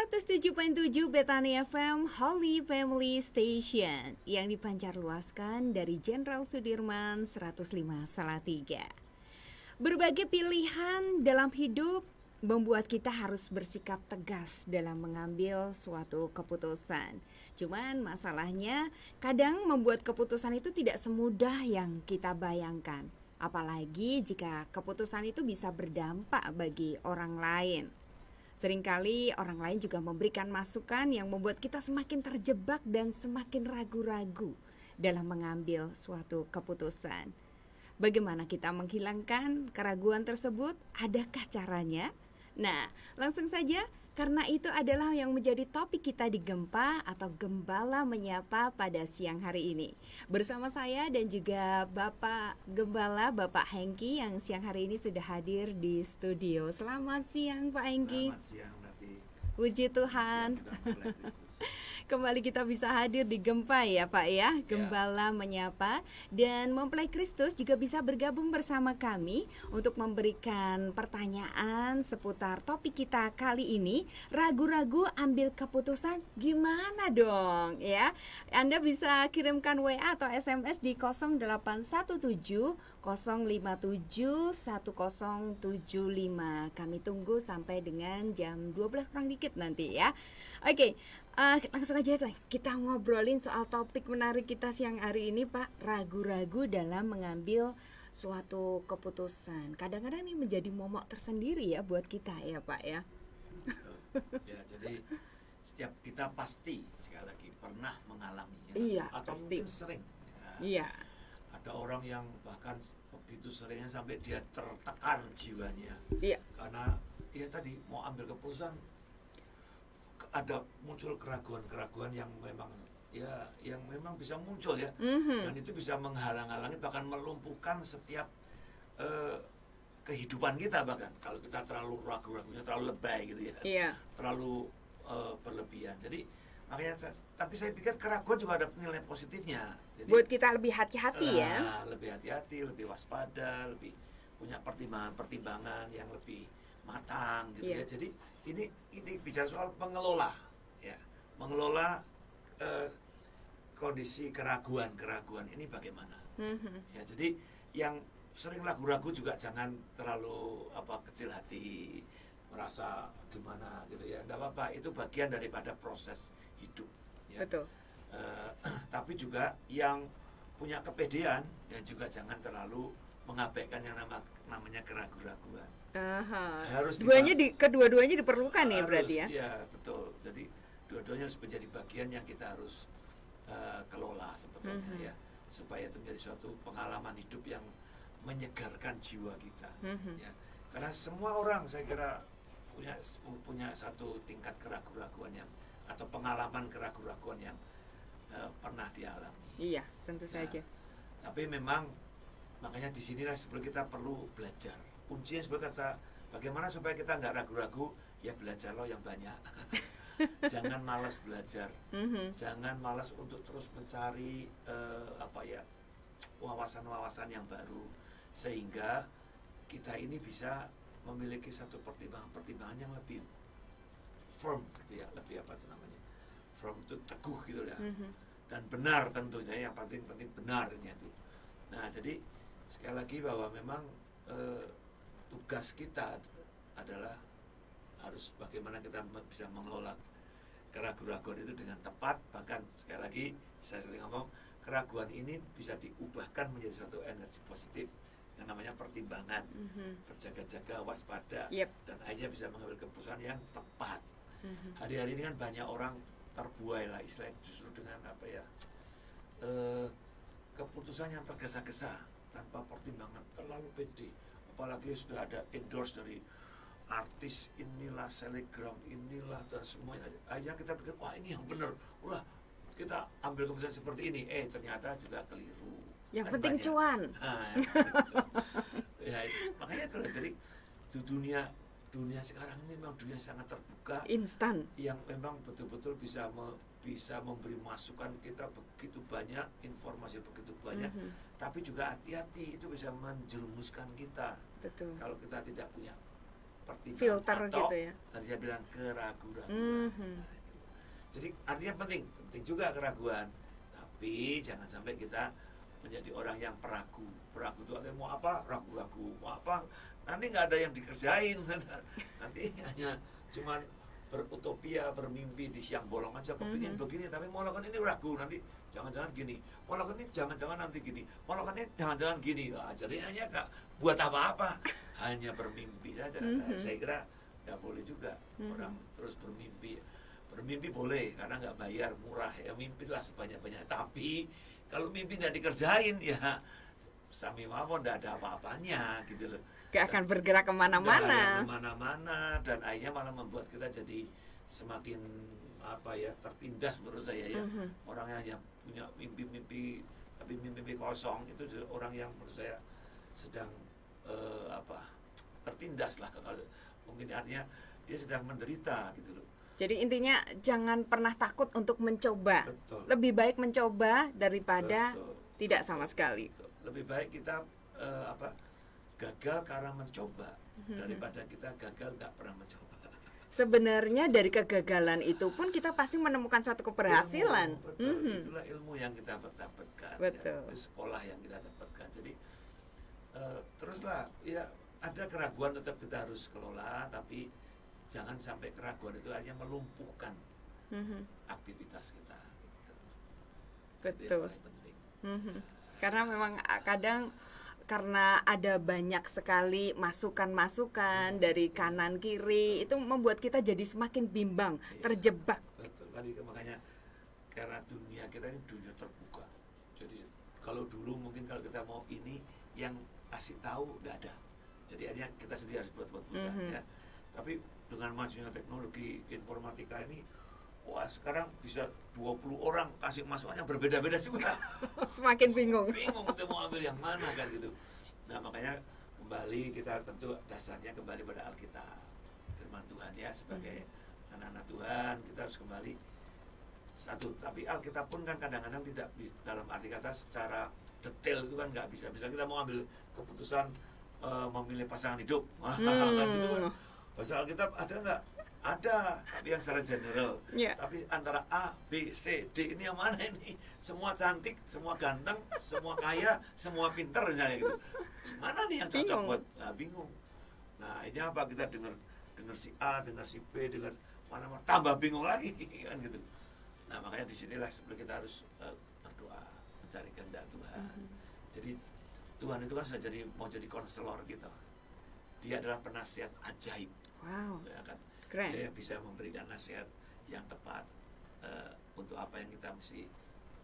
107.7 Betani FM Holy Family Station yang dipancarluaskan dari Jenderal Sudirman 105 Salatiga. Berbagai pilihan dalam hidup membuat kita harus bersikap tegas dalam mengambil suatu keputusan. Cuman masalahnya kadang membuat keputusan itu tidak semudah yang kita bayangkan. Apalagi jika keputusan itu bisa berdampak bagi orang lain. Seringkali orang lain juga memberikan masukan yang membuat kita semakin terjebak dan semakin ragu-ragu dalam mengambil suatu keputusan. Bagaimana kita menghilangkan keraguan tersebut? Adakah caranya? Nah, langsung saja, karena itu adalah yang menjadi topik kita di Gempa atau Gembala Menyapa pada siang hari ini. Bersama saya dan juga Bapak Gembala, Bapak Hengki yang siang hari ini sudah hadir di studio. Selamat siang Pak Hengki. Selamat siang Rati. Puji Tuhan. Kembali kita bisa hadir di Gempa ya Pak ya, Gembala Menyapa. Dan Mempelai Kristus juga bisa bergabung bersama kami untuk memberikan pertanyaan seputar topik kita kali ini. Ragu-ragu ambil keputusan gimana dong ya. Anda bisa kirimkan WA atau SMS di 0817 057 1075. Kami tunggu sampai dengan jam 12 kurang dikit nanti ya. Oke. Langsung aja kita ngobrolin soal topik menarik kita siang hari ini Pak. Ragu-ragu dalam mengambil suatu keputusan. Kadang-kadang ini menjadi momok tersendiri ya buat kita ya Pak ya. Ya, jadi setiap kita pasti sekali lagi pernah mengalaminya. Iya, atau pasti. mungkin sering ya. Iya. Ada orang yang bahkan begitu seringnya sampai dia tertekan jiwanya. Iya. Karena dia tadi mau ambil keputusan, ada muncul keraguan-keraguan yang memang bisa muncul ya. Dan itu bisa menghalang-halangi bahkan melumpuhkan setiap kehidupan kita, bahkan kalau kita terlalu ragu-ragunya terlalu lebay gitu ya. Iya. Terlalu berlebihan. Jadi makanya tapi saya pikir keraguan juga ada nilai positifnya. Jadi, buat kita lebih hati-hati ya. Lebih hati-hati, lebih waspada, lebih punya pertimbangan-pertimbangan yang lebih matang gitu ya. Jadi ini bicara soal mengelola ya. Mengelola kondisi keraguan ini bagaimana. Ya, jadi yang sering ragu-ragu juga jangan terlalu kecil hati, merasa gimana gitu ya. Enggak apa-apa, itu bagian daripada proses hidup ya. Betul. Tapi juga yang punya kepedean ya juga jangan terlalu mengabaikan yang namanya keraguan-raguan. Harus kedua-duanya diperlukan ya berarti ya. Iya, betul. Jadi dua-duanya harus menjadi bagian yang kita harus kelola sebetulnya ya, supaya itu menjadi suatu pengalaman hidup yang menyegarkan jiwa kita. Ya. Karena semua orang saya kira punya satu tingkat keraguan-raguan yang atau pengalaman keraguan-raguan yang pernah dialami. Iya, tentu saja. Tapi memang makanya di sinilah sebelum kita perlu belajar. Kuncinya sebenarnya kata bagaimana supaya kita nggak ragu-ragu, ya belajarlah yang banyak. Jangan malas belajar, jangan malas untuk terus mencari wawasan-wawasan yang baru, sehingga kita ini bisa memiliki satu pertimbangan yang lebih firm gitu ya, lebih firm itu teguh gitu ya, dan benar tentunya, yang paling penting benarnya itu. Nah, jadi sekali lagi bahwa memang tugas kita adalah harus bagaimana kita bisa mengelola keraguan-keraguan itu dengan tepat. Bahkan sekali lagi saya sering ngomong, keraguan ini bisa diubahkan menjadi satu energi positif yang namanya pertimbangan, berjaga-jaga, waspada, dan akhirnya bisa mengambil keputusan yang tepat. Hari-hari ini kan banyak orang terbuai lah istilahnya justru dengan keputusan yang tergesa-gesa tanpa pertimbangan, terlalu pede. Apalagi sudah ada endorse dari artis inilah, selegram inilah, dan semuanya. Akhirnya kita pikir, wah ini yang benar, wah kita ambil keputusan seperti ini. Ternyata juga keliru. Yang penting cuan. Ya, makanya kalau jadi dunia sekarang ini memang dunia sangat terbuka, instan, yang memang betul-betul bisa memberi masukan kita begitu banyak, informasi begitu banyak, tapi juga hati-hati, itu bisa menjerumuskan kita. Betul. Kalau kita tidak punya pertimbangan Filter atau gitu ya. tadi saya bilang keraguan-raguan. Mhm. Nah, itu. Jadi artinya penting juga keraguan, tapi jangan sampai kita menjadi orang yang peragu. Peragu itu artinya mau apa ragu-ragu, mau apa nanti nggak ada yang dikerjain, nanti hanya cuman berutopia, bermimpi di siang bolong aja, kepingin begini tapi mau lakukan ini ragu, nanti jangan-jangan gini, mau lakukan ini jangan-jangan nanti gini, mau lakukan ini jangan-jangan gini. Nah, jadi hanya nggak buat apa-apa, hanya bermimpi saja. Nah, saya kira nggak boleh juga orang terus bermimpi. Bermimpi boleh karena nggak bayar, murah ya, mimpilah sebanyak-banyak. Tapi kalau mimpi nggak dikerjain ya sami mawon nggak ada apa-apanya gitu loh. Gak akan bergerak Nggak kemana-mana. ada kemana-mana, dan akhirnya malah membuat kita jadi semakin apa ya, tertindas menurut saya ya. Orang yang hanya punya mimpi-mimpi tapi mimpi kosong itu orang yang menurut saya sedang apa, tertindas lah, kalau mungkin artinya dia sedang menderita gitu loh. Jadi intinya jangan pernah takut untuk mencoba. Betul. Lebih baik mencoba daripada Betul. tidak sama sekali. Betul. Lebih baik kita apa, gagal karena mencoba daripada kita gagal nggak pernah mencoba. Sebenarnya dari kegagalan itu pun kita pasti menemukan suatu keberhasilan. Ilmu, betul. Itulah ilmu yang kita dapatkan. Betul. Ya. Itu sekolah yang kita dapatkan. Jadi teruslah ya, ada keraguan tetap kita harus kelola, tapi jangan sampai keraguan itu hanya melumpuhkan aktivitas kita. Gitu. Itu yang Betul. paling penting. Karena memang kadang karena ada banyak sekali masukan-masukan dari kanan kiri, itu membuat kita jadi semakin bimbang, terjebak. Betul. Tadi makanya karena dunia kita ini dunia terbuka. Jadi kalau dulu mungkin kalau kita mau ini yang kasih tahu nggak ada. Jadi akhirnya kita sendiri harus buat usaha ya. Tapi dengan majunya teknologi informatika ini, wah sekarang bisa 20 orang kasih masukannya berbeda-beda juga. Semakin bingung. Bingung kita mau ambil yang mana kan gitu. Nah makanya kembali kita tentu dasarnya kembali pada Alkitab, firman Tuhan ya, sebagai anak-anak Tuhan kita harus kembali satu. Tapi Alkitab pun kan kadang-kadang tidak dalam arti kata secara detail itu kan nggak bisa. Bisa kita mau ambil keputusan memilih pasangan hidup, kan gitu kan. Bahasa Alkitab ada nggak? Ada, tapi yang secara general. Yeah. Tapi antara A, B, C, D ini yang mana ini? Semua cantik, semua ganteng, semua kaya, semua pinter misalnya gitu. Mana nih yang cocok Bingung. buat? Nah, bingung. Nah ini apa, kita dengar si A, dengar si B, dengar mana-mana, tambah bingung lagi kan gitu. Nah makanya disinilah sebenarnya kita harus berdoa, mencari kehendak Tuhan. Jadi Tuhan itu kan sudah mau jadi konselor kita. Dia adalah penasihat ajaib. Wow, Ya kan? keren. Dia yang bisa memberikan nasihat yang tepat untuk apa yang kita mesti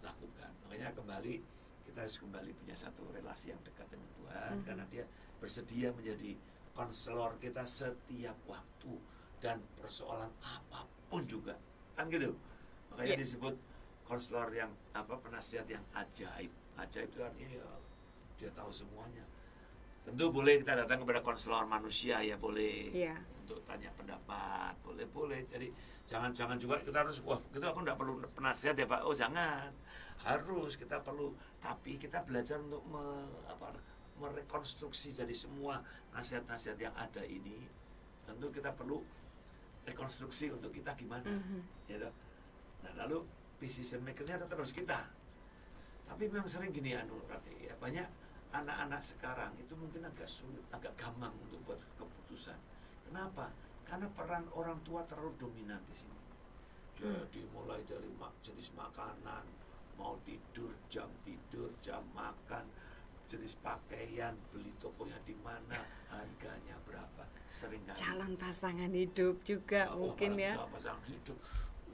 lakukan. Makanya kembali kita harus kembali punya satu relasi yang dekat dengan Tuhan, karena dia bersedia menjadi konselor kita setiap waktu dan persoalan apapun juga, kan gitu. Makanya disebut konselor yang apa, penasihat yang ajaib. Ajaib itu artinya ya dia tahu semuanya. Tentu boleh kita datang kepada konselor manusia ya, boleh. Iya. Untuk tanya pendapat, boleh. Jadi jangan juga kita harus, wah gitu aku nggak perlu penasihat ya Pak. Oh jangan, harus kita perlu. Tapi kita belajar untuk merekonstruksi jadi semua nasihat-nasihat yang ada ini. Tentu kita perlu rekonstruksi untuk kita gimana, ya toh? Nah lalu decision makernya tetap harus kita. Tapi memang sering gini Rati, ya banyak anak-anak sekarang itu mungkin agak sulit, agak gampang untuk buat keputusan. Kenapa? Karena peran orang tua terlalu dominan di sini. Jadi mulai dari jenis makanan, mau tidur, jam makan, jenis pakaian, beli tokonya di mana, harganya berapa, sering kali. Calon pasangan hidup juga mungkin ya. Pasangan hidup,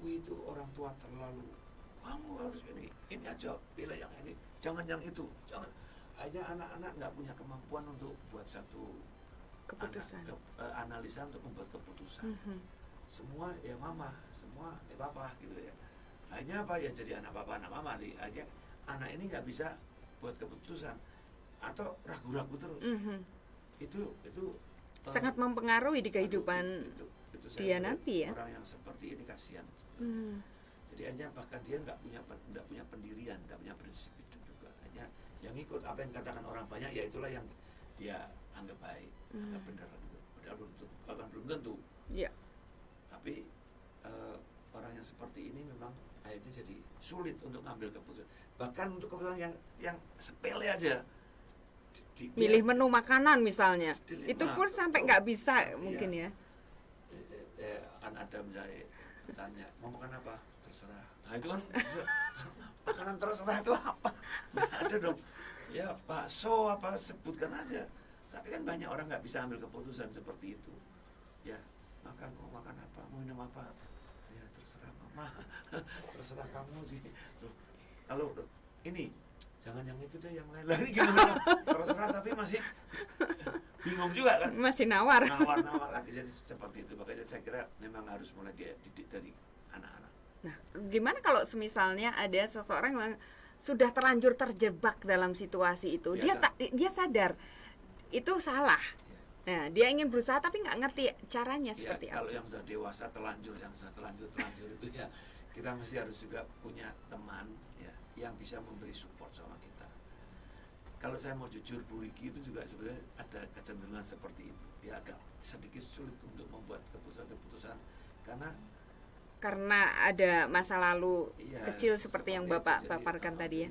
itu orang tua terlalu, kamu harus ini aja, pilih yang ini, jangan yang itu, jangan. Hanya anak-anak nggak punya kemampuan untuk buat satu Keputusan. analisa untuk membuat keputusan. Semua ya mama, semua ya papa gitu ya. Hanya apa ya, jadi anak papa anak mama nih. Aja anak ini nggak bisa buat keputusan atau ragu-ragu terus. Itu Sangat mempengaruhi di kehidupan itu dia nanti ya. Orang yang seperti ini kasihan. Jadi hanya bahkan dia nggak punya pendirian, nggak punya prinsip hidup juga. Hanya yang ikut apa yang katakan orang banyak, ya itulah yang dia anggap baik, anggap benar gitu. belum tentu. Iya. Tapi orang yang seperti ini memang akhirnya jadi sulit untuk ngambil keputusan. Bahkan untuk keputusan yang sepele aja. Milih menu makanan misalnya, itu pun sampai nggak bisa mungkin ya. Akan ada misalnya tanya mau makan apa, terserah. Nah itu kan makanan terserah itu apa? Nggak ada dong. Ya bakso apa sebutkan aja. Tapi kan banyak orang nggak bisa ambil keputusan seperti itu. Ya mau makan apa, mau minum apa, ya terserah mama, terserah kamu sih. Loh, kalau ini jangan yang itu deh, yang lain lagi gimana? Terserah tapi masih bingung juga kan? Masih nawar lagi. Jadi seperti itu. Makanya saya kira memang harus mulai didik dari anak-anak. Nah, gimana kalau semisalnya ada seseorang yang sudah terlanjur terjebak dalam situasi itu, dia sadar itu salah. Nah, dia ingin berusaha tapi nggak ngerti caranya seperti apa. Kalau yang sudah dewasa terlanjur itu ya kita mesti harus juga punya teman ya yang bisa memberi support sama kita. Kalau saya mau jujur, Bu Riki itu juga sebenarnya ada kecenderungan seperti itu. Ya agak sedikit sulit untuk membuat keputusan-keputusan karena ada masa lalu kecil seperti yang Bapak paparkan tadi ya.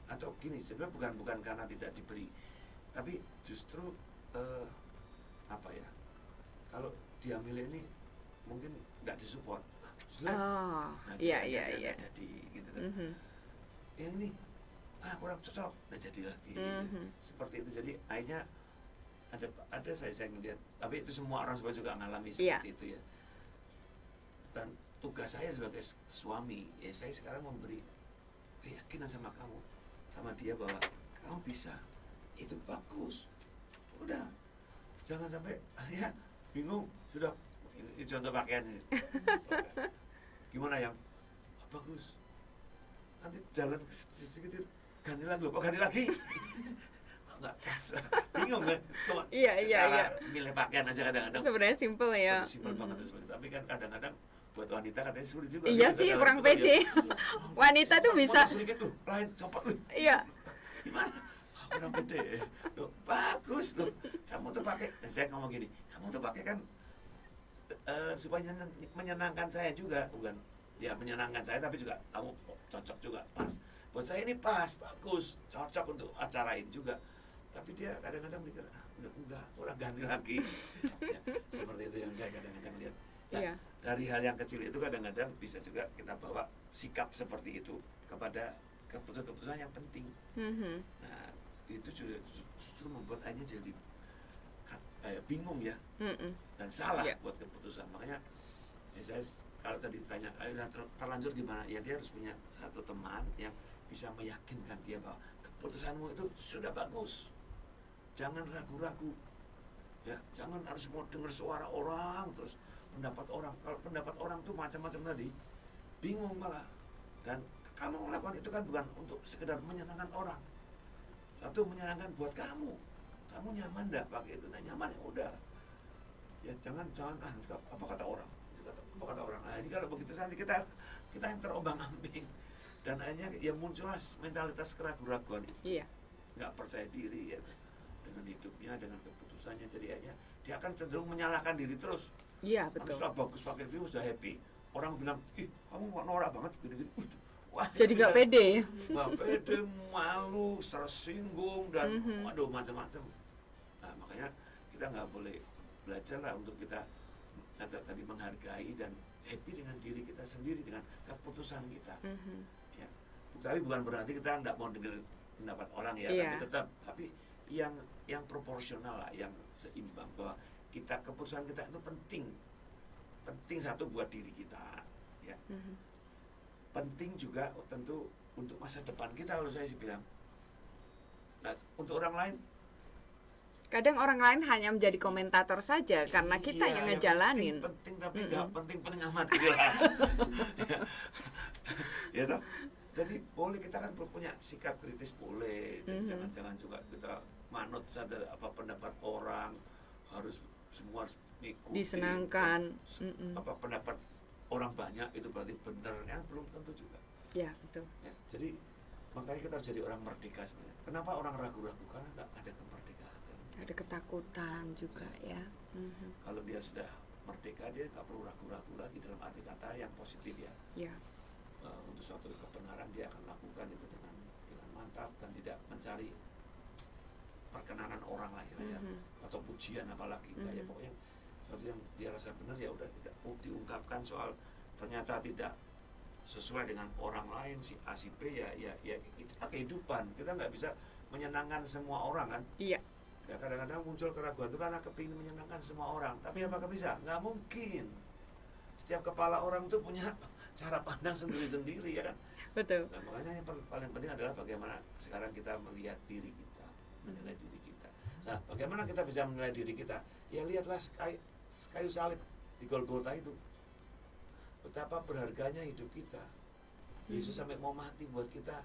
Atau gini, sebenarnya bukan karena tidak diberi, tapi justru apa ya? Kalau dia milih ini mungkin nggak disupport. Iya. Jadi gitu kan. Yang ini kurang cocok, nggak jadi lagi. Seperti itu. Jadi akhirnya ada saya ngeliat, tapi itu semua orang sebenarnya juga ngalami seperti itu ya. Dan tugas saya sebagai suami, ya saya sekarang memberi keyakinan sama kamu, sama dia bahwa kamu bisa, itu bagus. Udah, jangan sampai bingung sudah. Ini contoh pakaian ini. Gimana yang bagus? Nanti jalan sedikit ganti lagi, kok ganti lagi? Enggak pas. Bingung kan? Cuma milih pakaian aja kadang-kadang. Sebenarnya simple ya. Simpel banget itu, tapi kan kadang-kadang buat wanita katanya sulit juga. Iya sih, kurang pede. Wanita tuh bisa. Sedikit loh, lain copot loh. Iya. Gimana? Kurang pede. Loh, bagus loh. Kamu tuh pakai, saya ngomong gini, kamu tuh pakai kan supaya menyenangkan saya juga, bukan ya menyenangkan saya, tapi juga kamu cocok juga, pas. Buat saya ini pas, bagus, cocok untuk acara ini juga. Tapi dia kadang-kadang mikir, enggak, kurang ganti lagi. Ya, seperti itu yang saya kadang-kadang lihat. Nah, dari hal yang kecil itu kadang-kadang bisa juga kita bawa sikap seperti itu kepada keputusan-keputusan yang penting. Nah, itu justru membuat akhirnya jadi bingung ya, dan salah buat keputusan. Makanya saya kalau tadi ditanya terlanjur gimana, ya dia harus punya satu teman yang bisa meyakinkan dia bahwa keputusanmu itu sudah bagus. Jangan ragu-ragu, ya jangan harus mau dengar suara orang terus pendapat orang. Kalau pendapat orang tuh macam-macam tadi, bingung malah. Dan kamu melakukan itu kan bukan untuk sekedar menyenangkan orang. Satu, menyenangkan buat kamu nyaman dah pakai itu, nah nyaman ya udah. Ya jangan apa kata orang, nah ini kalau begitu nanti kita yang terombang-ambing, dan akhirnya ya muncullah mentalitas keraguan-raguan itu. Nggak percaya diri ya dengan hidupnya, dengan keputusannya. Jadi akhirnya dia akan cenderung menyalahkan diri terus. Iya betul. Setelah bagus pakai itu sudah happy, orang bilang kamu kok norak banget gini-gini. Wah, jadi nggak pede. Nggak pede, malu, tersinggung, dan waduh macam-macam. Nah makanya kita nggak boleh, belajar lah untuk kita tadi menghargai dan happy dengan diri kita sendiri, dengan keputusan kita. Ya. Tapi bukan berarti kita nggak mau dengar pendapat orang ya, tapi yang proporsional lah, yang seimbang, bahwa keputusan kita itu penting satu buat diri kita, ya. Penting juga tentu untuk masa depan kita, kalau saya sih bilang. Nah, untuk orang lain, kadang orang lain hanya menjadi komentator saja karena kita yang ngejalanin. Penting tapi nggak penting amat gitu lah. Ya toh. Jadi boleh kita kan punya sikap kritis, boleh. Jangan juga kita manut saja apa pendapat orang, harus semua harus ikuti. Disenangkan. Apa pendapat orang banyak itu berarti benar, ya belum tentu juga. Ya betul. Ya, jadi makanya kita harus jadi orang merdeka sebenarnya. Kenapa orang ragu-ragu? Karena nggak ada kemerdekaan. Ada ketakutan juga ya. Kalau dia sudah merdeka, dia nggak perlu ragu-ragu lagi dalam arti kata yang positif ya. Ya. Untuk suatu kebenaran dia akan lakukan itu dengan mantap dan tidak mencari perkenanan orang lah ya, atau pujian apalagi ya, pokoknya sesuatu yang dia rasa benar ya udah tidak diungkapkan. Soal ternyata tidak sesuai dengan orang lain si A si B ya itu kehidupan. Kita nggak bisa menyenangkan semua orang kan. Iya. Ya kadang-kadang muncul keraguan itu karena kepingin menyenangkan semua orang, tapi apakah bisa? Nggak mungkin. Setiap kepala orang itu punya cara pandang sendiri-sendiri ya kan. Betul. Nah, makanya yang paling penting adalah bagaimana sekarang kita melihat diri kita, menilai diri kita. Nah, bagaimana kita bisa menilai diri kita? Ya lihatlah kayu salib di Golgota itu. Betapa berharganya hidup kita. Yesus sampai mau mati buat kita.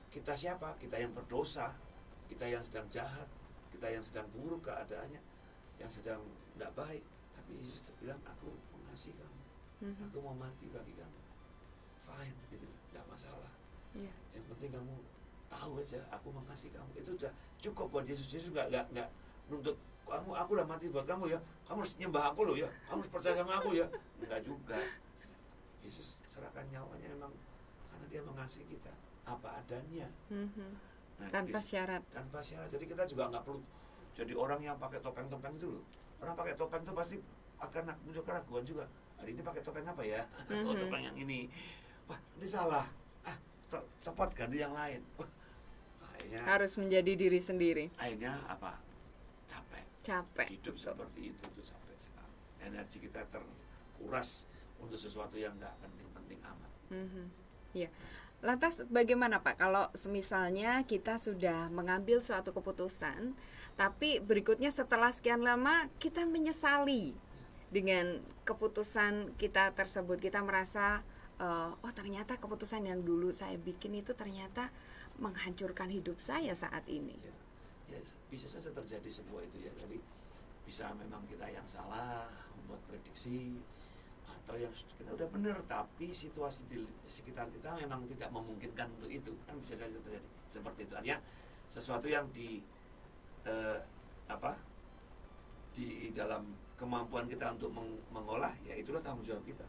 Kita siapa? Kita yang berdosa, kita yang sedang jahat, kita yang sedang buruk keadaannya, yang sedang tidak baik. Tapi Yesus bilang, aku mengasihi kamu, aku mau mati bagi kamu. Fine, gitu, tidak masalah. Yeah. Yang penting kamu tahu aja, aku mengasihi kamu. Itu sudah cukup buat Yesus. Yesus nggak nuntut kamu, aku udah mati buat kamu ya, kamu harus nyembah aku loh ya, kamu harus percaya sama aku ya. Enggak juga. Yesus serahkan nyawanya memang karena dia mengasihi kita apa adanya. Nah, Tanpa syarat. Tanpa syarat. Jadi kita juga nggak perlu jadi orang yang pakai topeng-topeng itu loh. Orang pakai topeng itu pasti akan muncul keraguan juga. Hari ini pakai topeng apa ya? Oh, topeng yang ini. Wah, ini salah. Cepat ganti yang lain. Wah, akhirnya Harus menjadi diri sendiri. akhirnya apa? Capek. Hidup Betul. seperti itu tuh capek sekali. Energi kita terkuras untuk sesuatu yang nggak penting-penting amat. Ya. Lantas bagaimana Pak kalau semisalnya kita sudah mengambil suatu keputusan, tapi berikutnya setelah sekian lama kita menyesali dengan keputusan kita tersebut, kita merasa oh ternyata keputusan yang dulu saya bikin itu ternyata menghancurkan hidup saya saat ini. Ya, bisa saja terjadi sebuah itu ya. Jadi bisa memang kita yang salah membuat prediksi, atau yang kita udah benar tapi situasi di sekitar kita memang tidak memungkinkan untuk itu, kan bisa saja terjadi seperti itu. Artinya sesuatu yang di dalam kemampuan kita untuk mengolah, ya itulah tanggung jawab kita.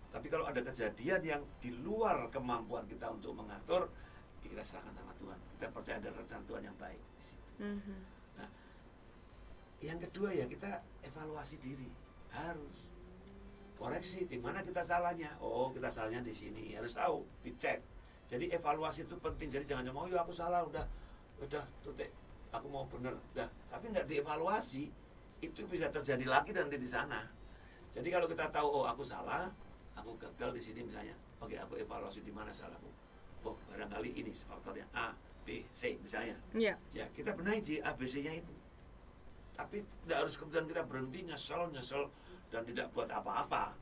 Tapi kalau ada kejadian yang di luar kemampuan kita untuk mengatur, ya kita serahkan sama Tuhan. Kita percaya ada rencana Tuhan yang baik di situ. Nah, yang kedua ya kita evaluasi diri, harus koreksi di mana kita salahnya. Oh, kita salahnya di sini, harus tahu, dicek. Jadi evaluasi itu penting. Jadi jangan cuma, oh ya aku salah, udah tutik, aku mau bener, udah. Tapi nggak dievaluasi, itu bisa terjadi lagi nanti di sana. Jadi kalau kita tahu, oh aku salah, aku gagal di sini misalnya, oke aku evaluasi di mana salahku. Oh barangkali ini faktornya A, B, C misalnya. Iya. Ya kita benahi di A, B, C-nya itu. Tapi tidak harus kemudian kita berhenti nyesel dan tidak buat apa-apa.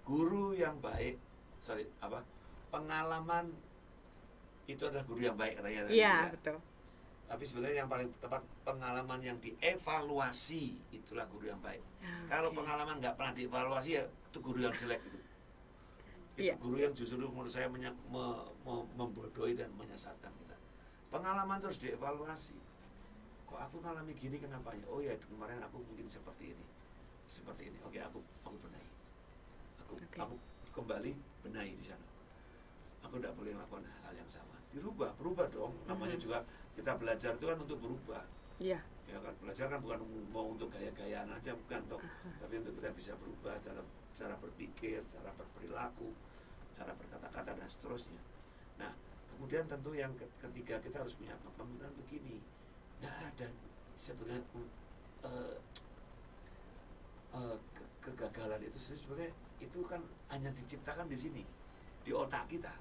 Guru yang baik, pengalaman itu adalah guru yang baik katanya. Iya, betul. Tapi sebenarnya yang paling tepat pengalaman yang dievaluasi itulah guru yang baik. Kalau pengalaman nggak pernah dievaluasi ya itu guru yang jelek itu. Itu guru yang justru menurut saya membodohi dan menyesatkan kita. Pengalaman terus dievaluasi. Kok aku ngalami gini kenapa ya? Oh ya kemarin aku mungkin seperti ini. Oke aku benahi. Aku kembali benahi di sana. Aku tidak boleh melakukan hal yang sama. Berubah dong. Namanya juga kita belajar itu kan untuk berubah. Iya. Ya kan belajar kan bukan mau untuk gaya-gayaan aja, bukan toh. Tapi untuk kita bisa berubah dalam cara berpikir, cara berperilaku, cara berkata-kata dan seterusnya. Nah, kemudian tentu yang ketiga kita harus punya pemikiran begini. Nggak ada sebenarnya kegagalan itu sebenarnya itu kan hanya diciptakan di sini, di otak kita.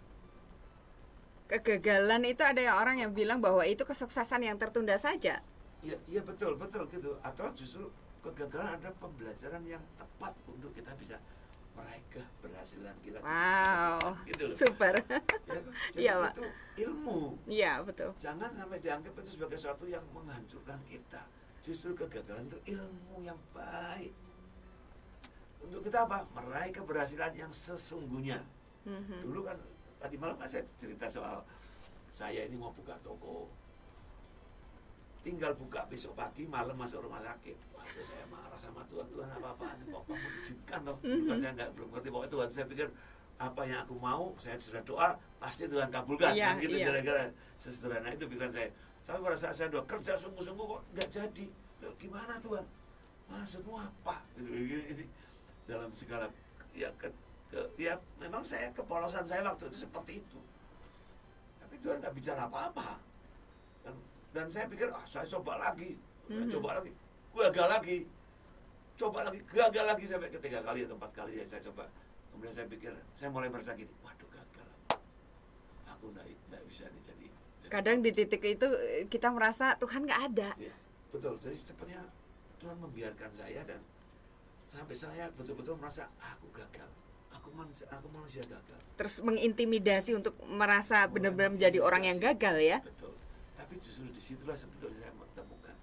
Kegagalan itu ada orang yang bilang bahwa itu kesuksesan yang tertunda saja. Iya betul gitu. Atau justru kegagalan ada pembelajaran yang tepat untuk kita bisa meraih keberhasilan kita. Wow, gitu loh. super. Ya, jadi Iya, itu ilmu. Iya, betul. Jangan sampai dianggap itu sebagai sesuatu yang menghancurkan kita. Justru kegagalan itu ilmu yang baik. Untuk kita apa? Meraih keberhasilan yang sesungguhnya. Dulu kan tadi malam saya cerita soal saya ini mau buka toko. tinggal buka besok pagi, malam masuk rumah sakit. Waktu saya marah sama Tuhan, Tuhan apa-apaan kok kamu izinkan toh? Bukan saya belum ngerti pokoknya Tuhan, saya pikir apa yang aku mau, saya sudah doa, pasti Tuhan kabulkan. Iya, Kan gitu, iya. gara-gara sesederhana itu pikiran saya. Tapi pada saat saya doa, kerja sungguh-sungguh kok nggak jadi. Loh, gimana Tuhan? Maksudmu apa? Gitu. Dalam segala ya ya memang saya kepolosan saya waktu itu seperti itu. Tapi Tuhan nggak bicara apa-apa. Dan saya pikir saya coba lagi, coba lagi, gagal lagi, coba lagi, gagal lagi sampai ketiga kali atau 4 kali saya coba. Kemudian saya pikir, saya mulai merasa gini, waduh gagal, aku nggak bisa nih jadi. Kadang di titik itu kita merasa Tuhan nggak ada. Ya, betul. Jadi sepertinya Tuhan membiarkan saya dan sampai saya betul-betul merasa aku gagal, aku manusia gagal. Terus mengintimidasi untuk merasa benar-benar menjadi orang yang gagal ya. Betul. Tapi justru disitulah sebetulnya saya menemukan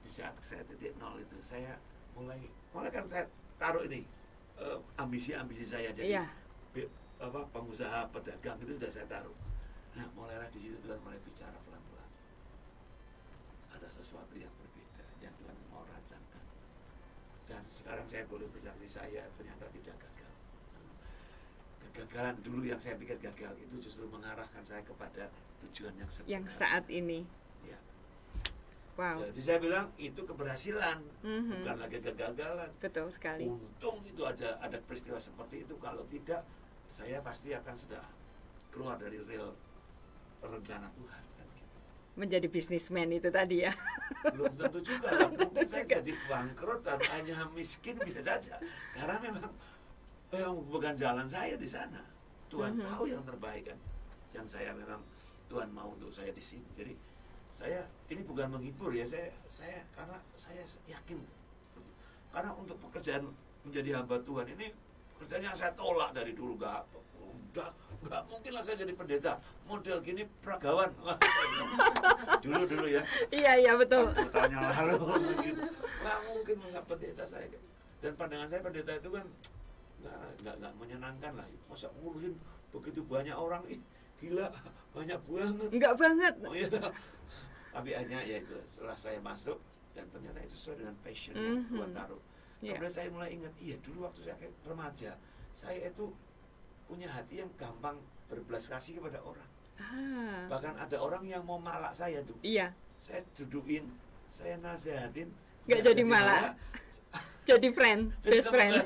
di saat saya titik nol itu saya mulai kan saya taruh ini ambisi saya jadi Iya. pengusaha pedagang itu sudah saya taruh. Nah mulailah di situ Tuhan mulai bicara pelan-pelan. Ada sesuatu yang berbeda yang Tuhan mau rancangkan. Dan sekarang saya boleh bersaksi saya ternyata tidak gagal. Kegagalan dulu yang saya pikir gagal itu justru mengarahkan saya kepada tujuan yang sebenarnya. Yang saat ini. Ya. Wow. Jadi saya bilang itu keberhasilan, bukan lagi kegagalan. Betul sekali. Untung itu ada peristiwa seperti itu. Kalau tidak, saya pasti akan sudah keluar dari real rencana Tuhan. Kan gitu. Menjadi bisnismen itu tadi ya. Belum tentu juga. Mungkin saya jadi bangkrut dan hanya miskin bisa saja. Karena memang bukan jalan saya di sana. Tuhan tahu yang terbaik kan. Yang saya memang Tuhan mau untuk saya di sini. Jadi saya ini bukan menghibur ya, saya karena saya yakin karena untuk pekerjaan menjadi hamba Tuhan ini kerjanya saya tolak dari dulu, nggak mungkin lah saya jadi pendeta model gini peragawan dulu ya. Iya betul. 40 tahun yang lalu gitu. Nggak mungkin nggak pendeta saya, dan pandangan saya pendeta itu kan nggak menyenangkan lah. Masa ngurusin begitu banyak orang, gila banyak banget. Enggak banget. Oh iya. Tapi hanya ya itu setelah saya masuk dan ternyata itu sesuai dengan passion yang Tuhan taruh. Kemudian saya mulai ingat, iya dulu waktu saya remaja, saya itu punya hati yang gampang berbelas kasih kepada orang. Bahkan ada orang yang mau malak saya tuh. Iya. Saya dudukin, saya nasihatin. Nggak jadi malak. Jadi friend, best friend.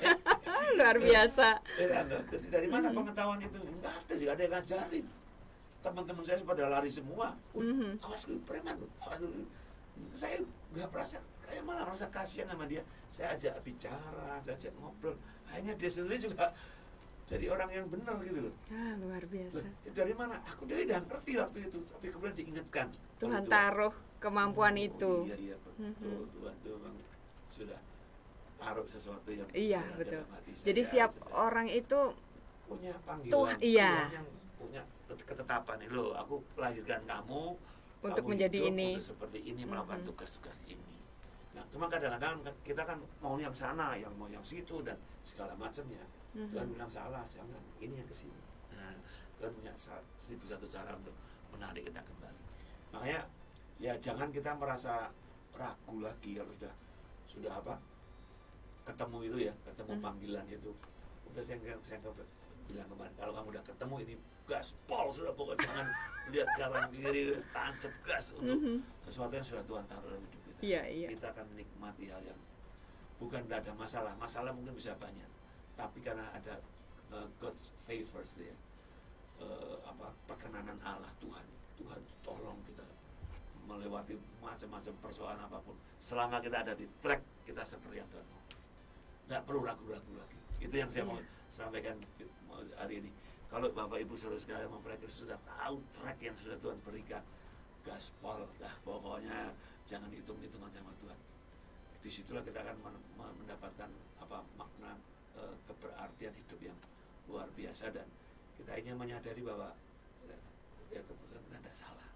Luar biasa. Jadi dari mana pengetahuan itu? Enggak ada, juga ada yang ngajarin. Teman-teman saya pada lari semua. Awas lu preman lu. Saya nggak merasa, saya malah merasa kasihan sama dia. Saya ajak bicara, saya ajak ngobrol. Hanya dia sendiri juga jadi orang yang benar gitu loh. Luar biasa. Dari mana? Aku dari udah ngerti waktu itu, tapi kemudian diingatkan. Tuhan taruh kemampuan itu. Iya betul. Tuhan tuh memang sudah taruh sesuatu yang betul. dalam hati saya. Jadi setiap orang itu punya panggilan, Tuhan yang punya ketetapan. Loh, aku lahirkan kamu untuk menjadi ini, untuk seperti ini, melakukan tugas-tugas ini. Nah, cuma kadang-kadang kita kan mau yang sana, yang mau yang situ dan segala macamnya. Tuhan bilang salah, jangan. Ini yang kesini. Nah, Tuhan punya 1001 cara untuk menarik kita kembali. Makanya ya jangan kita merasa ragu lagi kalau sudah apa? Ketemu itu ya, ketemu panggilan itu. Udah saya bilang kemarin, kalau kamu udah ketemu ini gaspol sudah, pokoknya jangan lihat kanan kiri, tancap gas untuk sesuatu yang sudah Tuhan taruh dalam hidup kita. Kita akan menikmati hal yang bukan tidak ada masalah mungkin bisa banyak, tapi karena ada God's favors dia, perkenanan Allah, Tuhan tolong kita melewati macam-macam persoalan apapun, selama kita ada di track kita seperti yang Tuhan mau. Nggak perlu ragu-ragu lagi. Itu yang saya mau sampaikan hari ini. Kalau Bapak Ibu Saudara sekalian mereka sudah tahu track yang sudah Tuhan berikan, gaspol dah, pokoknya jangan hitung-hitungan sama Tuhan. Disitulah kita akan mendapatkan makna keberartian hidup yang luar biasa, dan kita ingin menyadari bahwa keputusan Tuhan tidak salah.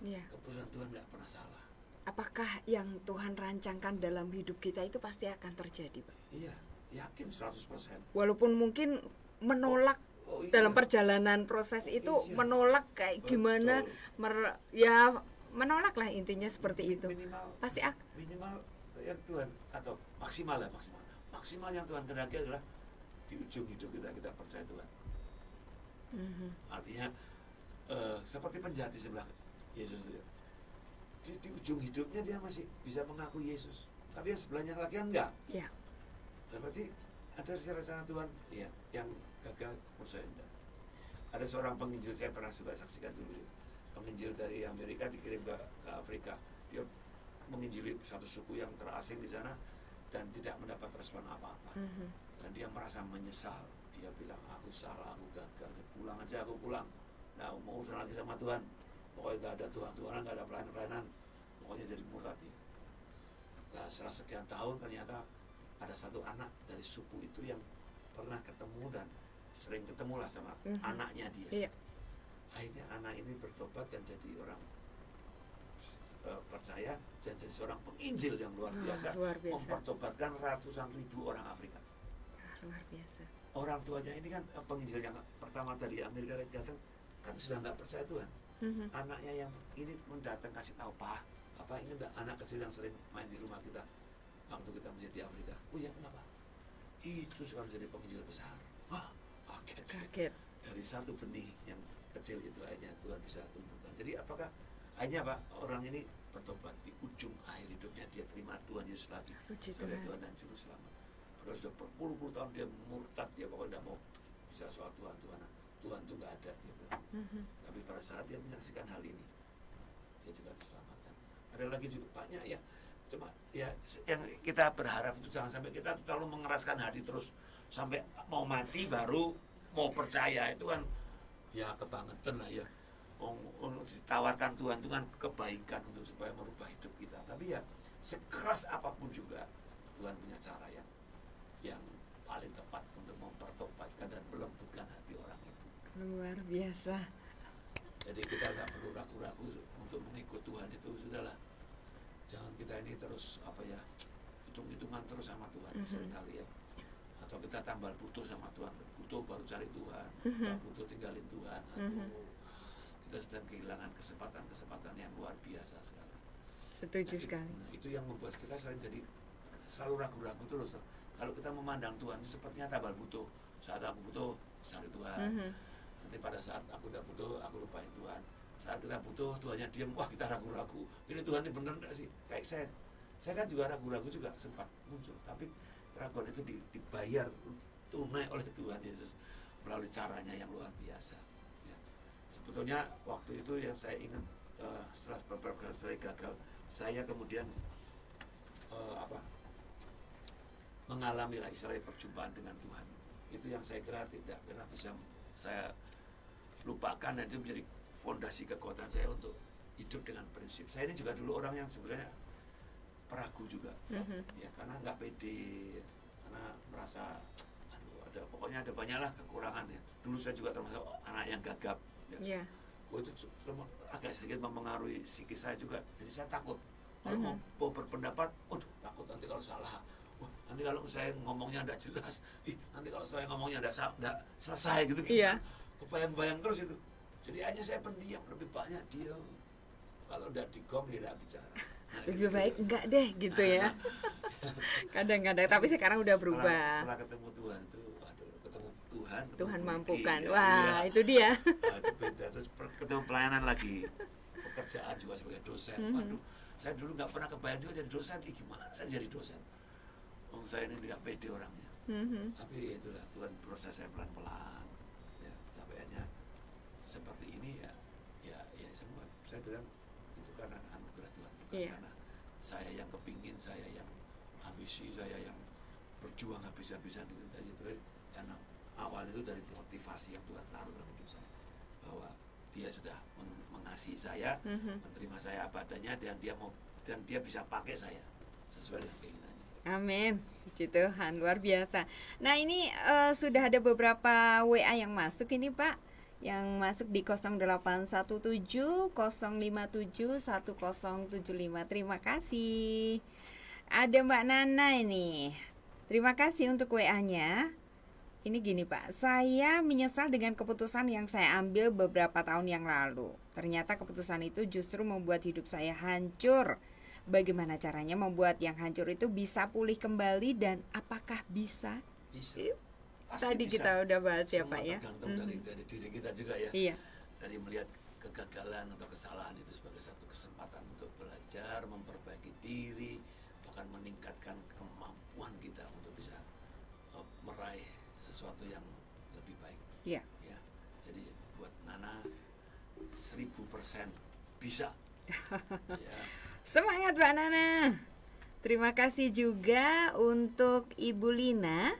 Keputusan Tuhan tidak pernah salah. Apakah yang Tuhan rancangkan dalam hidup kita itu pasti akan terjadi, Pak? Iya, yakin 100%. Walaupun mungkin menolak dalam perjalanan proses itu, menolak kayak gimana, menolak lah, intinya seperti itu. Minimal Pasti minimal yang Tuhan, atau maksimal maksimal yang Tuhan kehendaki adalah di ujung hidup kita percaya Tuhan. Artinya seperti penjahat di sebelah Yesus itu, di ujung hidupnya dia masih bisa mengaku Yesus, tapi yang sebelahnya lagi kan enggak. ya. Berarti ada rancangan Tuhan ya yang gagal, menurut saya enggak. Ada seorang penginjil, saya pernah juga saksikan dulu ya. Penginjil dari Amerika dikirim ke Afrika. Dia menginjili satu suku yang terasing di sana dan tidak mendapat respon apa-apa. Dan dia merasa menyesal. Dia bilang, aku salah, aku gagal. Dia pulang aja, aku pulang. Nah, mau urusan lagi sama Tuhan. Pokoknya gak ada Tuhan-Tuhanan, gak ada pelayanan-pelayanan. Pokoknya jadi murtad dia. Nah, setelah sekian tahun ternyata ada satu anak dari suku itu yang pernah ketemu dan sering ketemu lah sama anaknya dia. Iya. Akhirnya anak ini bertobat dan jadi orang percaya dan jadi seorang penginjil yang luar biasa, mempertobatkan ratusan ribu orang Afrika. Luar biasa. Orang tuanya ini kan penginjil yang pertama dari Amerika datang kan sudah nggak percaya Tuhan. Anaknya yang ini mendatang kasih tahu, Pak, apa ini enggak anak kecil yang sering main di rumah kita waktu kita masih di Afrika? Oh ya, kenapa? Itu sekarang jadi penginjil besar. Wah, kaget. Dari satu benih yang kecil itu akhirnya Tuhan bisa tumbuhkan. Jadi apakah akhirnya Pak, orang ini bertobat di ujung akhir hidupnya, dia terima Tuhan Yesus lagi sebagai Tuhan dan Juru Selamat. Padahal sudah berpuluh-puluh tahun dia murtad, dia pokoknya tidak mau bicara soal Tuhan-Tuhanan. Tuhan itu nggak ada, dia bilang. Tapi pada saat dia menyaksikan hal ini, dia juga diselamatkan. Ada lagi juga banyak ya. Cuma ya yang kita berharap itu jangan sampai kita terlalu mengeraskan hati terus sampai mau mati baru mau percaya. Itu kan ya kebangetan lah ya. Ditawarkan Tuhan itu kan kebaikan untuk supaya merubah hidup kita. Tapi ya sekeras apapun juga Tuhan punya cara yang paling tepat untuk mempertobatkan dan melembutkan hati orang itu. Luar biasa. Jadi kita nggak perlu ragu-ragu untuk mengikut Tuhan, itu sudahlah. Jangan kita ini terus hitung-hitungan terus sama Tuhan seringkali ya. Atau kita tambah butuh sama Tuhan, butuh baru cari Tuhan, nggak butuh tinggalin Tuhan. Aduh, kita sedang kehilangan kesempatan yang luar biasa sekali. Setuju sekali. Itu yang membuat kita sering selalu ragu-ragu terus. Kalau kita memandang Tuhan itu sepertinya tambah butuh. Saat aku butuh, cari Tuhan. Nanti pada saat aku tidak butuh, aku lupain Tuhan. Saat kita butuh, Tuhannya diam, wah kita ragu-ragu. Ini Tuhan ini benar nggak sih? Kayak saya kan juga ragu-ragu juga sempat muncul. Tapi keraguan itu dibayar tunai oleh Tuhan Yesus melalui caranya yang luar biasa. Ya. Sebetulnya waktu itu yang saya ingat setelah beberapa kali saya gagal, saya kemudian mengalami lah istilahnya perjumpaan dengan Tuhan. Itu yang saya kira tidak pernah bisa saya lupakan, dan itu menjadi fondasi kekuatan saya untuk hidup dengan prinsip. Saya ini juga dulu orang yang sebenarnya peragu juga, ya karena nggak pede, karena merasa pokoknya ada banyaklah kekurangan ya. Dulu saya juga termasuk anak yang gagap. Ya. Itu agak sedikit mempengaruhi psikis saya juga. Jadi saya takut kalau mau berpendapat, takut nanti kalau salah. Nanti kalau saya ngomongnya tidak jelas, nanti kalau saya ngomongnya tidak selesai gitu. Iya. Kebayang-bayang terus itu. Jadi hanya saya pendiam, lebih banyak diam. Kalau udah digong tidak bicara. Nah, lebih baik enggak deh gitu ya. Kadang-kadang, tapi sekarang udah berubah. Setelah ketemu Tuhan itu, ketemu Tuhan mampukan. Ya, wah, iya. Itu dia. Itu beda. Terus ketemu pelayanan lagi, pekerjaan juga sebagai dosen. Waduh, saya dulu nggak pernah kebayang juga jadi dosen. Gimana saya jadi dosen? Saya ini tidak pede orangnya. Tapi itulah Tuhan proses saya pelan-pelan. Ya, sampai hanya seperti ini ya semua. Saya bilang itu karena anugerah Tuhan, bukan karena saya yang kepingin, saya yang ambisi, saya yang berjuang habis-habisan gitu. Karena awal itu dari motivasi yang Tuhan taruh dalam hidup saya, bahwa Dia sudah mengasihi saya, menerima saya apa adanya, dan Dia bisa pakai saya sesuai dengan keinginannya. Amin. Puji Tuhan, luar biasa. Nah, ini sudah ada beberapa WA yang masuk ini, Pak. Yang masuk di 0817 057 1075. Terima kasih. Ada Mbak Nana ini. Terima kasih untuk WA-nya. Ini gini, Pak. Saya menyesal dengan keputusan yang saya ambil beberapa tahun yang lalu. Ternyata keputusan itu justru membuat hidup saya hancur. Bagaimana caranya membuat yang hancur itu bisa pulih kembali dan apakah bisa? Bisa. Pasti Tadi bisa. kita udah bahas ya Semua Pak ya. tergantung dari diri kita juga ya. Iya. Dari melihat kegagalan atau kesalahan itu sebagai satu kesempatan untuk belajar, memperbaiki diri, bahkan meningkatkan kemampuan kita untuk bisa meraih sesuatu yang lebih baik. Iya. Ya, jadi buat Nana 1000% bisa. Ya. Semangat Mbak Nana. Terima kasih juga untuk Ibu Lina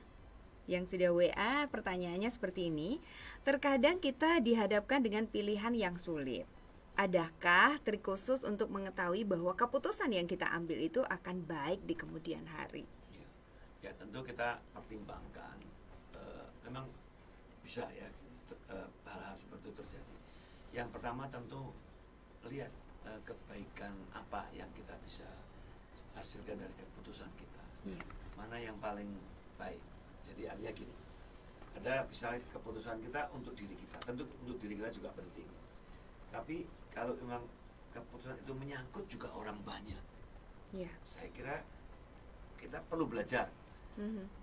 yang sudah WA. Pertanyaannya seperti ini. Terkadang kita dihadapkan dengan pilihan yang sulit. Adakah trik khusus untuk mengetahui bahwa keputusan yang kita ambil itu akan baik di kemudian hari? Ya tentu kita pertimbangkan. Memang bisa ya hal-hal seperti itu terjadi. Yang pertama tentu lihat kebaikan apa yang kita bisa hasilkan dari keputusan kita. Mana yang paling baik. Jadi artinya gini, ada misalnya keputusan kita untuk diri kita, tentu untuk diri kita juga penting. Tapi kalau memang keputusan itu menyangkut juga orang banyak, saya kira kita perlu belajar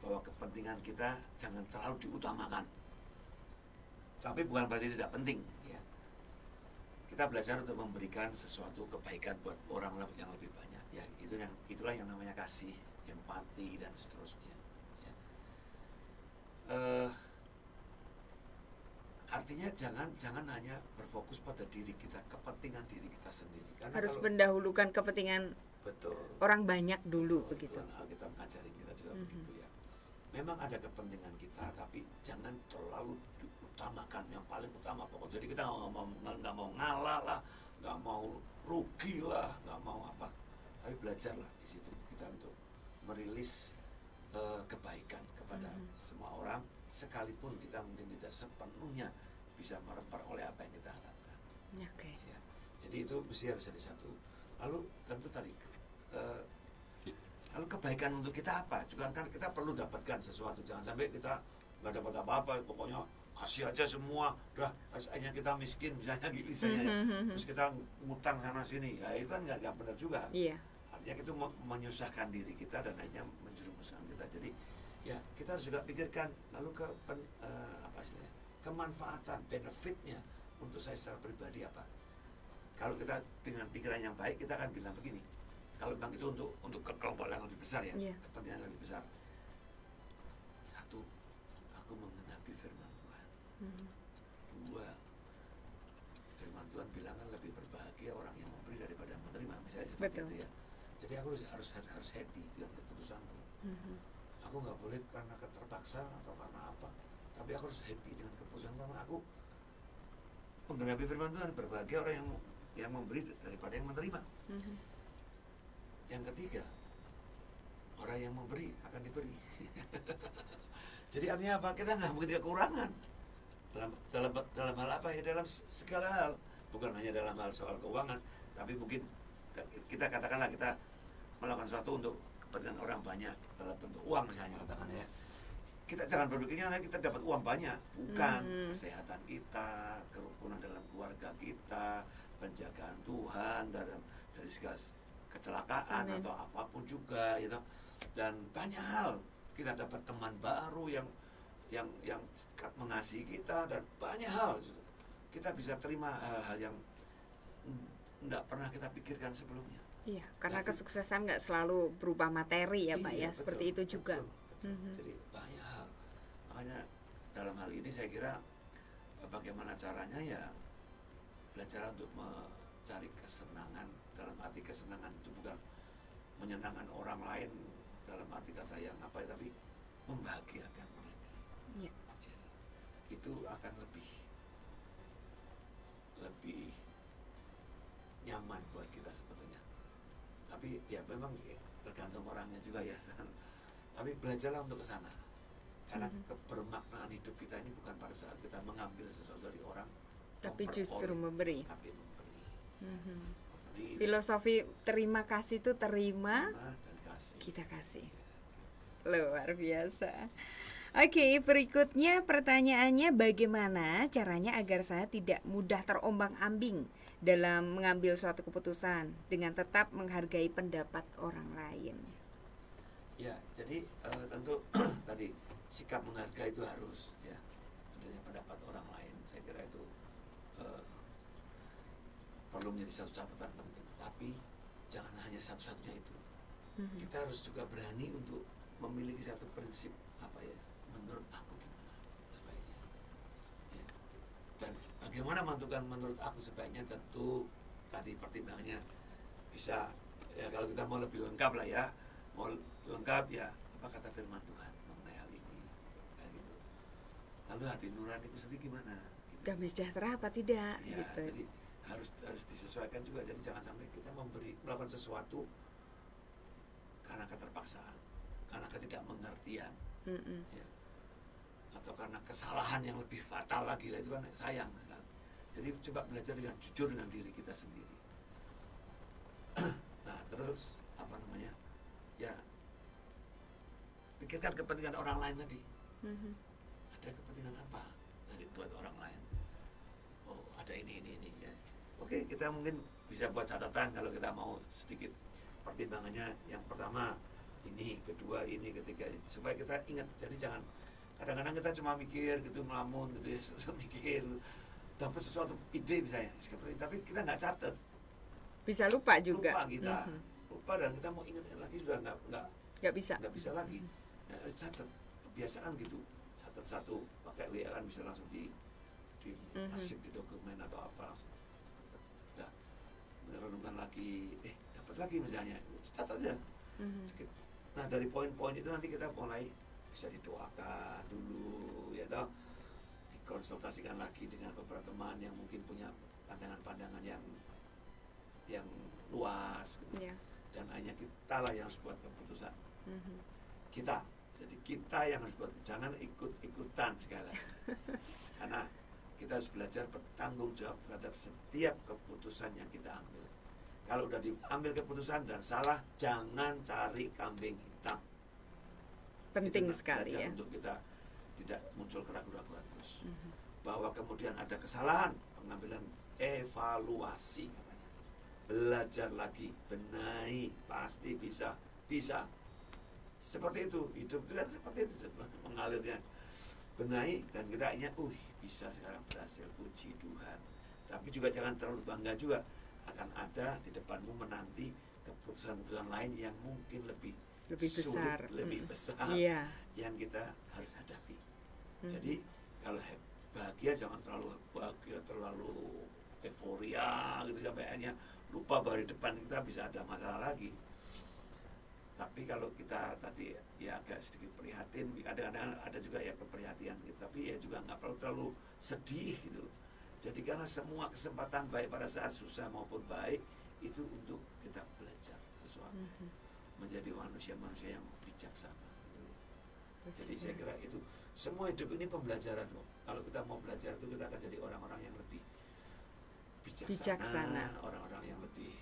bahwa kepentingan kita jangan terlalu diutamakan. Tapi bukan berarti tidak penting, ya. Kita belajar untuk memberikan sesuatu kebaikan buat orang yang lebih banyak. Ya, itulah yang namanya kasih, empati dan seterusnya. Ya. Artinya jangan hanya berfokus pada diri kita, kepentingan diri kita sendiri. Karena Harus kalau, mendahulukan kepentingan betul, orang banyak dulu, betul, begitu. kita mengajarin kita juga begitu ya. Memang ada kepentingan kita, tapi jangan terlalu diutamakan. Yang paling utama pokok. Jadi kita nggak mau ngalah lah, nggak mau rugi lah, nggak mau apa. Tapi belajarlah di situ kita untuk merilis kebaikan kepada semua orang, sekalipun kita mungkin tidak sepenuhnya bisa memperoleh apa yang kita harapkan. Oke. Ya. Jadi itu mesti harus jadi satu. Lalu tentu tadi lalu kebaikan untuk kita apa? Juga kan kita perlu dapatkan sesuatu. Jangan sampai kita nggak dapat apa-apa, pokoknya kasih aja semua. Udah, hanya kita miskin misalnya gitu misalnya. Terus kita ngutang sana sini. Ya itu kan nggak benar juga. Iya. Artinya itu menyusahkan diri kita dan hanya menjerumuskan kita. Jadi ya kita harus juga pikirkan lalu apa istilahnya, kemanfaatan, benefitnya untuk saya secara pribadi apa. Kalau kita dengan pikiran yang baik, kita akan bilang begini, kalau memang itu untuk kelompok yang lebih besar ya, kepentingan lebih besar. Satu, aku menggenapi firman Tuhan. Dua, firman Tuhan bilang kan lebih berbahagia orang yang memberi daripada menerima, misalnya seperti itu ya. Jadi aku harus happy dengan keputusanku. Aku nggak boleh karena terpaksa atau karena apa, tapi aku harus happy dengan keputusan karena aku menggenapi firman Tuhan. Berbahagia orang yang memberi daripada yang menerima. Yang ketiga, orang yang memberi akan diberi. Jadi artinya apa? Kita nggak mungkin kekurangan dalam hal apa ya, dalam segala hal, bukan hanya dalam hal soal keuangan, tapi mungkin kita katakanlah kita melakukan sesuatu untuk kepentingan orang banyak dalam bentuk uang misalnya, katakan ya. Kita jangan berpikirnya kita dapat uang banyak, bukan. Kesehatan kita, kerukunan dalam keluarga kita, penjagaan Tuhan dari segala kecelakaan atau apapun juga gitu. Dan banyak hal, kita dapat teman baru yang mengasihi kita, dan banyak hal kita bisa terima hal-hal yang tidak pernah kita pikirkan sebelumnya. Iya, karena kesuksesan nggak selalu berupa materi ya Pak ya, seperti itu juga. Betul. Jadi banyak hal. Makanya dalam hal ini saya kira bagaimana caranya ya belajar untuk mencari kesenangan. Dalam arti kesenangan itu bukan menyenangkan orang lain dalam arti kata yang apa ya, tapi membahagiakan mereka. Ya. Itu akan lebih nyaman buat kita sebetulnya. Tapi ya memang tergantung orangnya juga ya. Tapi belajarlah untuk ke sana. Karena kebermaknaan hidup kita ini bukan pada saat kita mengambil sesuatu dari orang, tapi justru memberi. Tapi memberi. Filosofi terima kasih itu terima dan kasih. Kita kasih. Luar biasa. Oke, berikutnya pertanyaannya, bagaimana caranya agar saya tidak mudah terombang-ambing dalam mengambil suatu keputusan dengan tetap menghargai pendapat orang lain? Ya, jadi tentu tadi sikap menghargai itu harus ya, adanya pendapat orang lain. Saya kira itu eh, perlu menjadi satu catatan penting. Tapi jangan hanya satu-satunya itu. Kita harus juga berani untuk memiliki satu prinsip apa ya, menurut aku gimana sebaiknya. Ya. Dan bagaimana menentukan menurut aku sebaiknya, tentu tadi pertimbangannya bisa ya, kalau kita mau lebih lengkap lah ya, mau lengkap ya apa kata firman Tuhan mengenai hal ini, kayak gitu. Lalu hati nuraniku sendiri gimana? Gitu. Damai sejahtera apa tidak? Ya, Gitu. jadi harus disesuaikan juga. Jadi jangan sampai kita melakukan sesuatu karena keterpaksaan, karena ketidakmengertian, ya, atau karena kesalahan yang lebih fatal lagi lah, itu kan sayang kan. Jadi coba belajar dengan jujur dengan diri kita sendiri. Nah terus apa namanya, ya pikirkan kepentingan orang lain tadi. Ada kepentingan apa dari buat orang lain? Oh ada ini ya. Oke, kita mungkin bisa buat catatan kalau kita mau sedikit pertimbangannya. Yang pertama ini, kedua ini, ketiga ini, supaya kita ingat. Jadi jangan kadang-kadang kita cuma mikir gitu, ngelamun gitu ya, mikir dapat sesuatu ide misalnya seperti, tapi kita nggak catat, Bisa lupa juga. lupa kita, lupa, dan kita mau ingat lagi sudah Nggak bisa. nggak bisa lagi. Nah, catat, kebiasaan gitu, catat satu, pakai WA kan bisa langsung di masif di dokumen atau apa, langsung udah merenungkan lagi, dapat lagi misalnya, catat aja. Nah dari poin-poin itu nanti kita mulai bisa didoakan dulu ya toh, dikonsultasikan lagi dengan beberapa teman yang mungkin punya pandangan-pandangan yang luas gitu. Ya. Dan hanya kita lah yang harus buat keputusan. Kita, jadi kita yang harus buat, jangan ikut-ikutan segala. Karena kita harus belajar bertanggung jawab terhadap setiap keputusan yang kita ambil. Kalau udah diambil keputusan dan salah, jangan cari kambing hitam. Penting Itu sekali belajar ya. untuk kita tidak muncul keraguan-keraguan terus. Bahwa kemudian ada kesalahan, pengambilan evaluasi katanya. Belajar lagi, benahi, pasti bisa. Seperti itu, hidup itu kan seperti itu mengalirnya. Benahi dan kita ingat, bisa sekarang berhasil, puji Tuhan. Tapi juga jangan terlalu bangga juga, akan ada di depanmu menanti keputusan-keputusan lain yang mungkin lebih sulit, besar, lebih besar, Iya. yang kita harus hadapi. Jadi kalau bahagia jangan terlalu bahagia, terlalu euforia gitu sampai akhirnya lupa bahwa di depan kita bisa ada masalah lagi. Tapi kalau kita tadi ya agak sedikit prihatin, kadang-kadang ada juga ya keprihatinan gitu, tapi ya juga nggak perlu terlalu sedih gitu. Jadi karena semua kesempatan baik pada saat susah maupun baik itu untuk kita belajar sesuatu, menjadi manusia-manusia yang bijaksana. Jadi saya kira itu semua hidup ini pembelajaran loh. Kalau kita mau belajar itu kita akan jadi orang-orang yang lebih bijaksana. Orang-orang yang lebih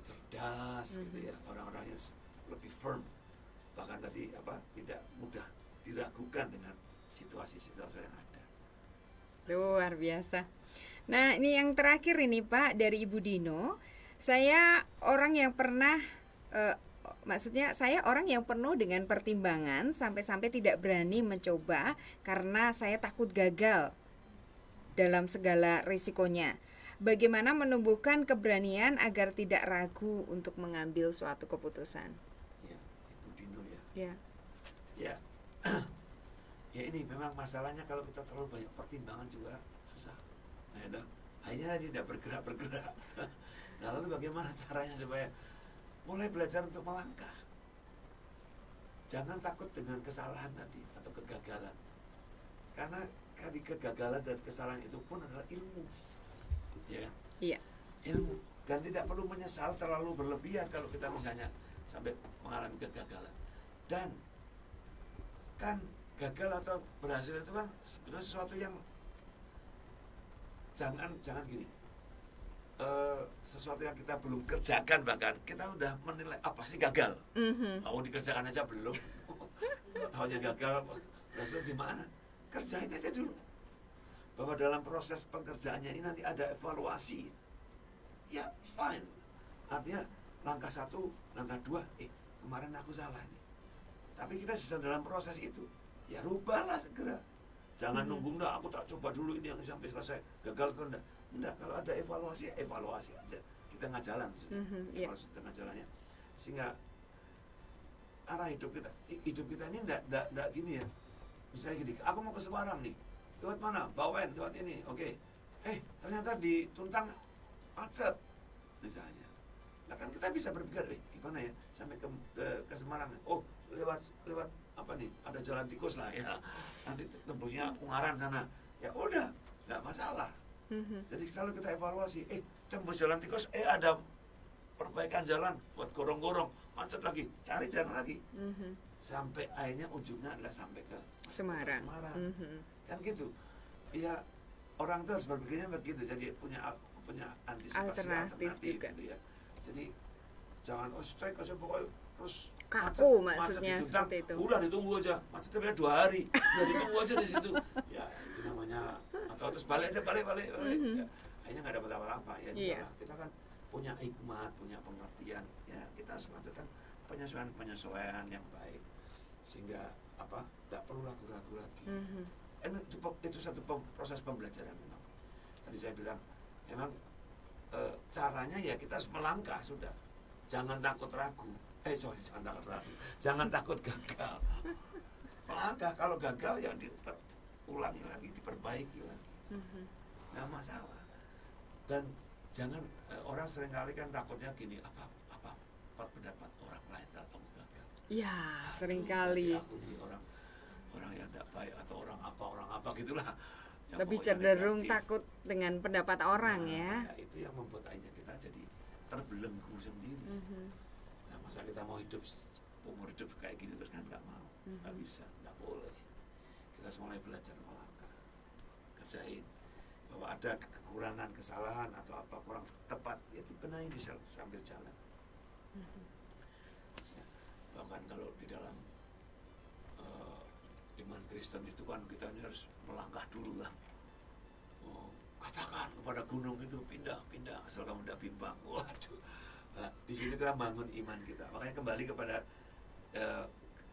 cerdas gitu ya, orang-orang yang lebih firm, bahkan tadi tidak mudah diragukan dengan situasi-situasi yang ada. Luar biasa. Nah, ini yang terakhir ini Pak, dari Ibu Dino. Saya orang yang pernah maksudnya saya orang yang penuh dengan pertimbangan sampai-sampai tidak berani mencoba karena saya takut gagal dalam segala risikonya. Bagaimana menumbuhkan keberanian agar tidak ragu untuk mengambil suatu keputusan? Ya, Ibu Dino ya. Ya. Ya. Ya ini memang masalahnya, kalau kita terlalu banyak pertimbangan juga susah. Nah, itu hanya tidak bergerak. Nah, lalu bagaimana caranya supaya mulai belajar untuk melangkah? Jangan takut dengan kesalahan tadi atau kegagalan. Karena dari kegagalan dan kesalahan itu pun adalah ilmu. Ya kan? Iya. Ilmu, dan tidak perlu menyesal terlalu berlebihan kalau kita misalnya sampai mengalami kegagalan. Dan kan gagal atau berhasil itu kan sebetulnya sesuatu yang jangan gini, sesuatu yang kita belum kerjakan, bahkan kita udah menilai apa sih gagal. Dikerjakan aja belum, tahunya gagal, Berhasil gimana? Kerjain aja dulu. Bahwa dalam proses pekerjaannya ini nanti ada evaluasi. Ya fine. Artinya langkah 1, langkah 2, kemarin aku salah nih. Tapi kita sedang dalam proses itu. Ya rubahlah segera. Jangan nunggu, enggak, aku tak coba dulu ini yang sampai selesai. Gagal kan enggak. Enggak, kalau ada evaluasi, evaluasi aja. Di tengah jalan. Evaluasi di tengah jalannya. Sehingga arah hidup kita ini enggak gini ya. Misalnya gini, aku mau ke Semarang nih. Lewat mana? Bawen, lewat ini. Oke. Ternyata di Tuntang macet. Misalnya. Nah kan kita bisa berpikir, gimana ya sampai ke Semarang? Oh, lewat apa nih? Ada jalan tikus lah ya. Nanti tembusnya Ungaran sana. Ya udah, nggak masalah. Jadi selalu kita evaluasi. Tembus jalan tikus, ada perbaikan jalan buat gorong-gorong, macet lagi, cari jalan lagi. Sampai akhirnya ujungnya adalah sampai ke Semarang. Kan gitu. Ya orang itu harus berpikirnya begitu. Jadi punya antisipasi alternatif juga. Gitu ya. Jadi jangan strike aja pokoknya terus kaku maksudnya macet seperti itu. Udah ditunggu aja, macetnya 2 hari. Udah ditunggu aja di situ. Ya itu namanya, atau terus balik aja balik. Ya, akhirnya nggak dapat apa-apa ya. Kita kan punya hikmat, punya pengertian. Ya kita harus melakukan penyesuaian yang baik sehingga nggak perlu ragu-ragu lagi. Itu satu proses pembelajaran memang. Tadi saya bilang memang caranya ya kita harus melangkah sudah. Jangan takut ragu. Jangan takut ragu. Jangan takut gagal. Melangkah, kalau gagal ya diulangi lagi, diperbaiki lagi. Nggak masalah. Dan jangan orang seringkali kan takutnya gini, apa pendapat orang lain kalau kamu gagal. Ya, seringkali. Aku nih orang yang tidak baik atau orang apa gitulah. Lebih cenderung takut dengan pendapat orang ya. Itu yang membuat akhirnya kita jadi terbelenggu sendiri. Nah, masa kita mau umur hidup kayak gitu terus kan nggak mau, nggak bisa, nggak boleh. Kita harus mulai belajar melangkah, kerjain. Bahwa ada kekurangan, kesalahan atau apa kurang tepat, ya dibenahi sambil jalan. Ya, bahkan kalau di dalam iman Kristen itu kan kita ini harus melangkah dulu kan. Katakan kepada gunung itu pindah asal kamu tidak bimbang. Waduh. Nah, di sini kita bangun iman kita. Makanya kembali kepada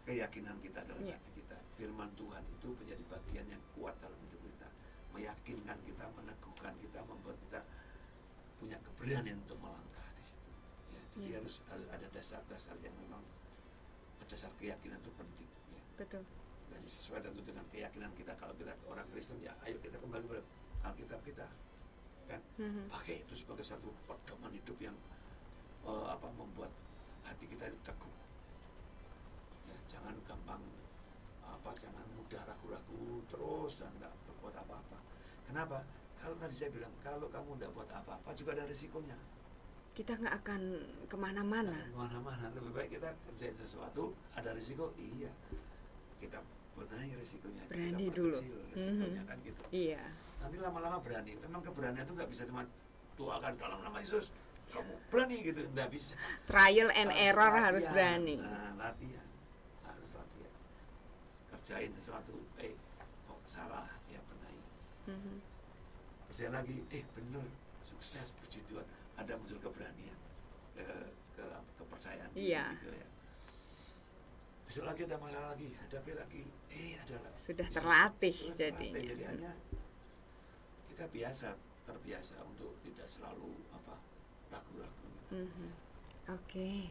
keyakinan kita dalam hati kita. Firman Tuhan itu menjadi bagian yang kuat dalam hidup kita, meyakinkan kita, meneguhkan kita, membuat kita punya keberanian untuk melangkah di situ. Ya, jadi harus ada dasar-dasar yang memang dasar keyakinan itu penting. Ya. Betul. Dan sesuai tentu dengan keyakinan kita. Kalau kita orang Kristen ya ayo kita kembali pada Alkitab kita kan, pakai itu sebagai satu pedoman hidup yang membuat hati kita itu teguh ya, jangan gampang jangan mudah ragu-ragu terus dan nggak berbuat apa-apa. Kenapa? Kalau tadi saya bilang kalau kamu nggak buat apa-apa juga ada risikonya, kita nggak akan kemana-mana. Lebih baik kita kerjain sesuatu ada risiko, kita benahi risikonya, berani kita dulu risikonya kan gitu. Iya. Nanti lama-lama berani. Memang keberanian itu nggak bisa cuma doakan dalam nama Yesus kamu berani gitu, nggak bisa. Trial and error harus berani. Latihan, harus latihan. Kerjain sesuatu, kok salah ya benahi. Kerjain lagi, bener, sukses, puji Tuhan. Ada muncul keberanian, kepercayaan gitu ya. Besok lagi ada masalah lagi, hadapi lagi, sudah terlatih jadinya. Jadi hanya kita terbiasa untuk tidak selalu ragu-ragu. Oke.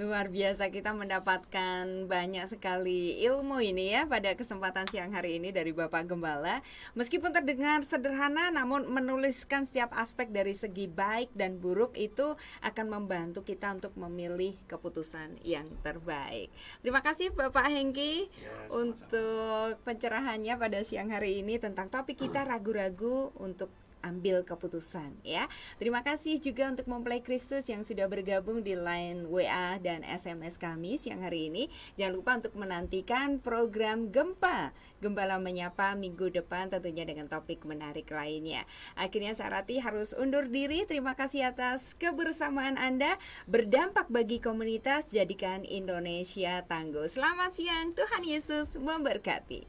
Luar biasa, kita mendapatkan banyak sekali ilmu ini ya pada kesempatan siang hari ini dari Bapak Gembala. Meskipun terdengar sederhana, namun menuliskan setiap aspek dari segi baik dan buruk itu akan membantu kita untuk memilih keputusan yang terbaik. Terima kasih Bapak Hengki untuk pencerahannya pada siang hari ini tentang topik kita ragu-ragu untuk ambil keputusan ya. Terima kasih juga untuk Mempelai Kristus yang sudah bergabung di line WA dan SMS kami siang hari ini. Jangan lupa untuk menantikan program Gembala Menyapa minggu depan tentunya dengan topik menarik lainnya. Akhirnya Sarati harus undur diri. Terima kasih atas kebersamaan Anda. Berdampak bagi komunitas, jadikan Indonesia tangguh. Selamat siang, Tuhan Yesus memberkati.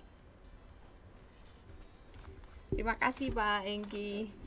Terima kasih Pak Engki.